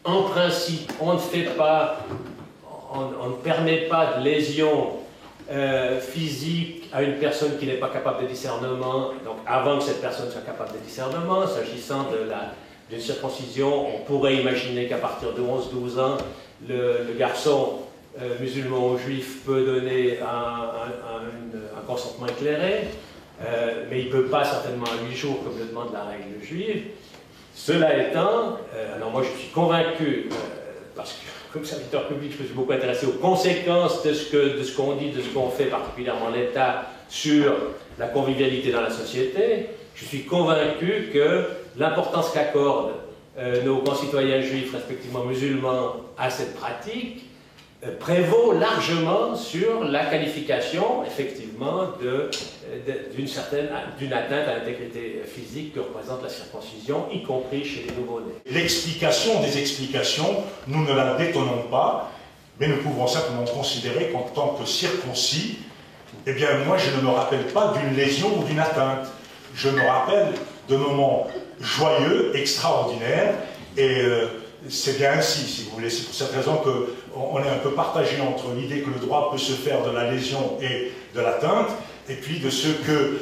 en principe, on ne permet pas de lésion physique à une personne qui n'est pas capable de discernement, donc avant que cette personne soit capable de discernement. S'agissant d'une circoncision, on pourrait imaginer qu'à partir de 11-12 ans, le garçon musulman ou juif peut donner un consentement éclairé, mais il ne peut pas certainement à 8 jours comme le demande la règle juive. Cela étant, alors moi je suis convaincu, parce que comme serviteur public je me suis beaucoup intéressé aux conséquences de ce qu'on dit, de ce qu'on fait, particulièrement l'État, sur la convivialité dans la société. Je suis convaincu que l'importance qu'accordent nos concitoyens juifs, respectivement musulmans, à cette pratique prévaut largement sur la qualification, effectivement, d'une atteinte à l'intégrité physique que représente la circoncision, y compris chez les nouveau-nés. L'explication des explications, nous ne la détonnons pas, mais nous pouvons simplement considérer qu'en tant que circoncis, eh bien, moi, je ne me rappelle pas d'une lésion ou d'une atteinte. Je me rappelle de moments joyeux, extraordinaires, et c'est bien ainsi, si vous voulez. C'est pour cette raison qu'on est un peu partagé entre l'idée que le droit peut se faire de la lésion et de l'atteinte, et puis de ce que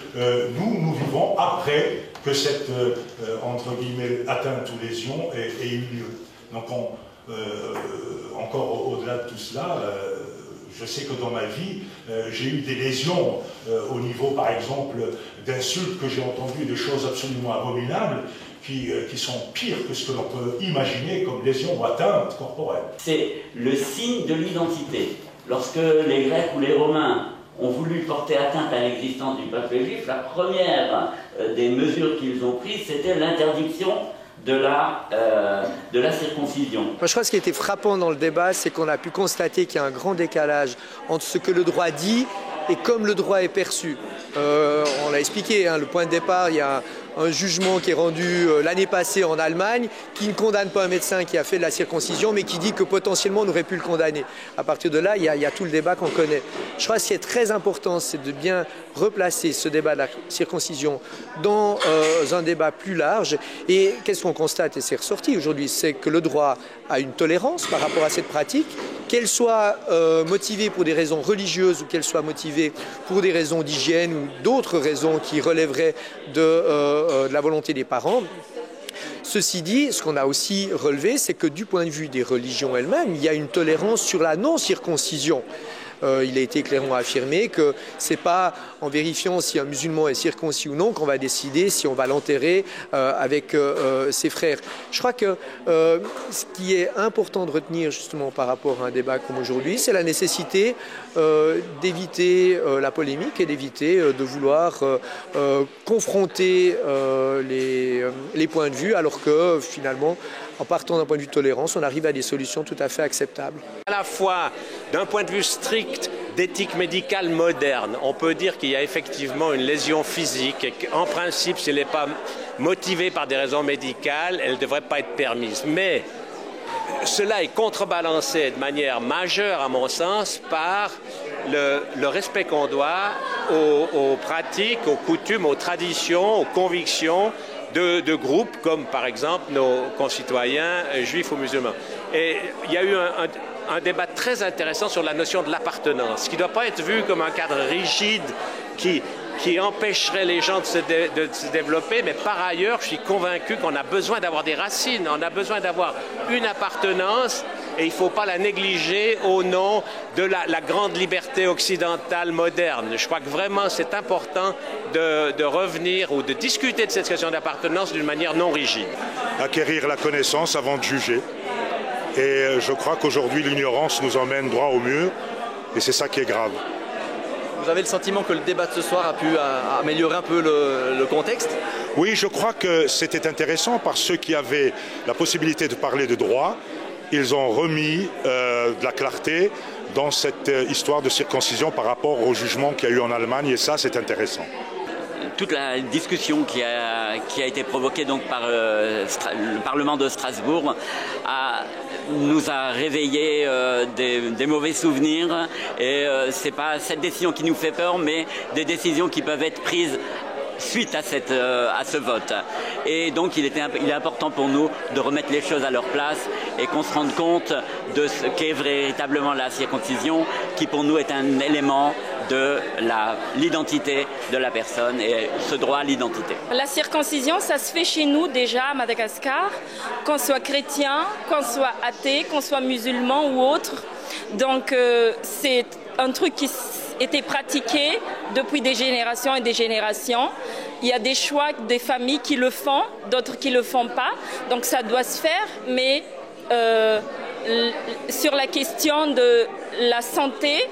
nous vivons après que cette, entre guillemets, atteinte ou lésion ait eu lieu. Donc, encore au-delà de tout cela, je sais que dans ma vie, j'ai eu des lésions au niveau, par exemple, d'insultes que j'ai entendues, de choses absolument abominables, qui sont pires que ce que l'on peut imaginer comme lésions ou atteintes corporelles. C'est le signe de l'identité. Lorsque les Grecs ou les Romains ont voulu porter atteinte à l'existence du peuple juif, la première des mesures qu'ils ont prises, c'était l'interdiction de la circoncision. Moi, je crois que ce qui a été frappant dans le débat, c'est qu'on a pu constater qu'il y a un grand décalage entre ce que le droit dit et comme le droit est perçu. On l'a expliqué, hein, le point de départ, il y a un jugement qui est rendu l'année passée en Allemagne, qui ne condamne pas un médecin qui a fait de la circoncision, mais qui dit que potentiellement on aurait pu le condamner. À partir de là, il y a tout le débat qu'on connaît. Je crois que ce qui est très important, c'est de bien replacer ce débat de la circoncision dans un débat plus large. Et qu'est-ce qu'on constate, et c'est ressorti aujourd'hui, c'est que le droit a une tolérance par rapport à cette pratique, qu'elle soit motivée pour des raisons religieuses ou qu'elle soit motivée pour des raisons d'hygiène ou d'autres raisons qui relèveraient de la volonté des parents. Ceci dit, ce qu'on a aussi relevé, c'est que du point de vue des religions elles-mêmes, il y a une tolérance sur la non-circoncision. Il a été clairement affirmé que ce n'est pas en vérifiant si un musulman est circoncis ou non qu'on va décider si on va l'enterrer avec ses frères. Je crois que ce qui est important de retenir justement par rapport à un débat comme aujourd'hui, c'est la nécessité d'éviter la polémique et d'éviter de vouloir confronter les points de vue, alors que finalement, en partant d'un point de vue de tolérance, on arrive à des solutions tout à fait acceptables. À la fois, d'un point de vue strict d'éthique médicale moderne, on peut dire qu'il y a effectivement une lésion physique et qu'en principe, si elle n'est pas motivée par des raisons médicales, elle ne devrait pas être permise. Mais cela est contrebalancé de manière majeure, à mon sens, par le respect qu'on doit aux pratiques, aux coutumes, aux traditions, aux convictions de groupes comme par exemple nos concitoyens juifs ou musulmans. Et il y a eu un débat très intéressant sur la notion de l'appartenance, qui ne doit pas être vu comme un cadre rigide qui empêcherait les gens de se développer, mais par ailleurs, je suis convaincu qu'on a besoin d'avoir des racines, on a besoin d'avoir une appartenance, et il ne faut pas la négliger au nom de la grande liberté occidentale moderne. Je crois que vraiment c'est important de revenir ou de discuter de cette question d'appartenance d'une manière non rigide. Acquérir la connaissance avant de juger. Et je crois qu'aujourd'hui l'ignorance nous emmène droit au mur, et c'est ça qui est grave. Vous avez le sentiment que le débat de ce soir a pu améliorer un peu le contexte? Oui, je crois que c'était intéressant par ceux qui avaient la possibilité de parler de droit. Ils ont remis de la clarté dans cette histoire de circoncision par rapport au jugement qu'il y a eu en Allemagne, et ça, c'est intéressant. Toute la discussion qui a été provoquée donc par le Parlement de Strasbourg nous a réveillé des mauvais souvenirs, et c'est pas cette décision qui nous fait peur, mais des décisions qui peuvent être prises suite à ce vote. Et donc il est important pour nous de remettre les choses à leur place et qu'on se rende compte de ce qu'est véritablement la circoncision, qui pour nous est un élément de l'identité de la personne et ce droit à l'identité. La circoncision, ça se fait chez nous déjà à Madagascar, qu'on soit chrétien, qu'on soit athée, qu'on soit musulman ou autre. Donc c'est un truc qui était pratiqué depuis des générations et des générations. Il y a des choix des familles qui le font, d'autres qui ne le font pas. Donc ça doit se faire, mais sur la question de la santé,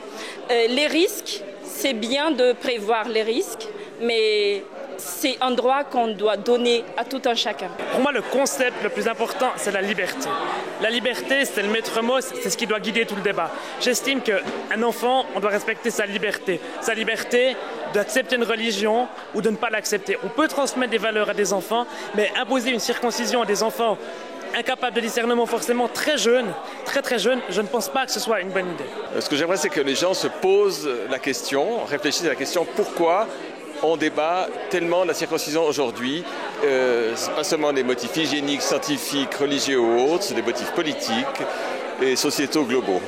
les risques, c'est bien de prévoir les risques, mais c'est un droit qu'on doit donner à tout un chacun. Pour moi, le concept le plus important, c'est la liberté. La liberté, c'est le maître mot, c'est ce qui doit guider tout le débat. J'estime qu'un enfant, on doit respecter sa liberté. Sa liberté d'accepter une religion ou de ne pas l'accepter. On peut transmettre des valeurs à des enfants, mais imposer une circoncision à des enfants incapables de discernement forcément très jeunes, très jeunes, je ne pense pas que ce soit une bonne idée. Ce que j'aimerais, c'est que les gens se posent la question, réfléchissent à la question pourquoi on débat tellement de la circoncision aujourd'hui. Ce n'est pas seulement des motifs hygiéniques, scientifiques, religieux ou autres, c'est des motifs politiques et sociétaux globaux.